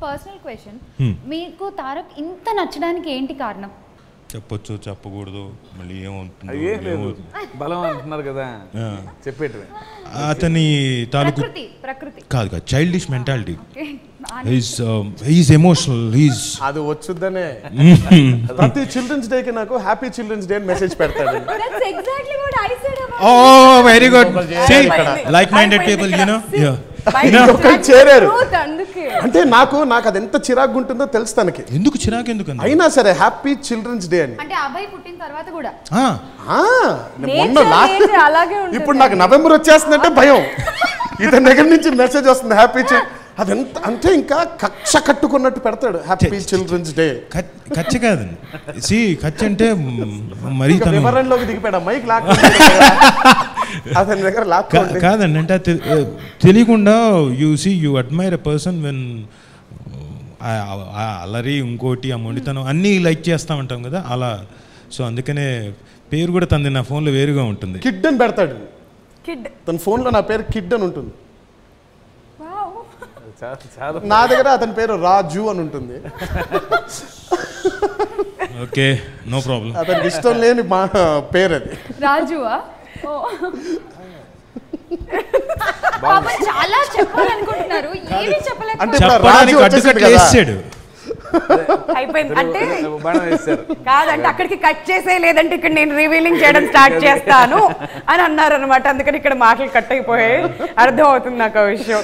Personal question, మీకు తారక్ ఇంత నచ్చడానికి ఏంటి కారణం? చెప్పొచ్చు చెప్పకూడదు మళ్ళీ ఏమవుతుంది బలం అంటున్నారు కదా చెప్పేటివే. అతని తాలూకు ప్రకృతి కాదు కాదు చైల్డిష్ మెంటాలిటీ. He's emotional. అది వచ్చుద్దనే ప్రతి చిల్డ్రన్స్ డే కి నాకు హ్యాపీ చిల్డ్రన్స్ డే అని మెసేజ్ పెడతాడు. That's exactly what I said about Oh, very good. See, like-minded people, you know. Yeah. చేరారు అంటే నాకు అది ఎంత చిరాకు ఉంటుందో తెలుసు తనకి. ఎందుకు చిరాకు ఎందుకు అయినా సరే హ్యాపీ చిల్డ్రన్స్ డే అని. అంటే అబ్బాయి పుట్టిన తర్వాత కూడా ఇప్పుడు నాకు నవంబర్ వచ్చేస్తుందంటే భయం. ఇతని దగ్గర నుంచి మెసేజ్ వస్తుంది హ్యాపీ అదంతా అంటే ఇంకా కక్ష కట్టుకున్నట్టు పెడతాడు హ్యాపీ చిల్డ్రన్స్ డే. కచ్చ కాదండి. సి కచ్చ అంటే మరీ వివరణలోకి దిగిపోయాడు మైక్ లాక్ అతని దగ్గర లాక్ కాదండి. అంటే తెలియకుండా you admire a person when అలరి ఇంకోటి ఆ మొండితనం అన్నీ లైక్ చేస్తా ఉంటాం కదా అలా. సో అందుకనే పేరు కూడా తంది నా ఫోన్లో వేరుగా ఉంటుంది. కిడ్ అని పెడతాడు. తన ఫోన్లో నా పేరు కిడ్ అని ఉంటుంది. నా దగ్గర అతని పేరు రాజు అని ఉంటుంది. Okay no problem. అతనికి ఇష్టం లేని మా పేరు అది రాజువా. చాలా చెప్పాలనుకుంటున్నారు ఏమీ చెప్పలేదు. అంటే రాజు వచ్చేసాడు అయిపోయింది అంటే కాదంటే అక్కడికి కట్ చేసే లేదంటే ఇక్కడ నేను రివీలింగ్ చేయడం స్టార్ట్ చేస్తాను అని అన్నారు అనమాట. అందుకని ఇక్కడ మాటలు కట్ అయిపోయాయి. అర్థం అవుతుంది నాకు ఆ విషయం.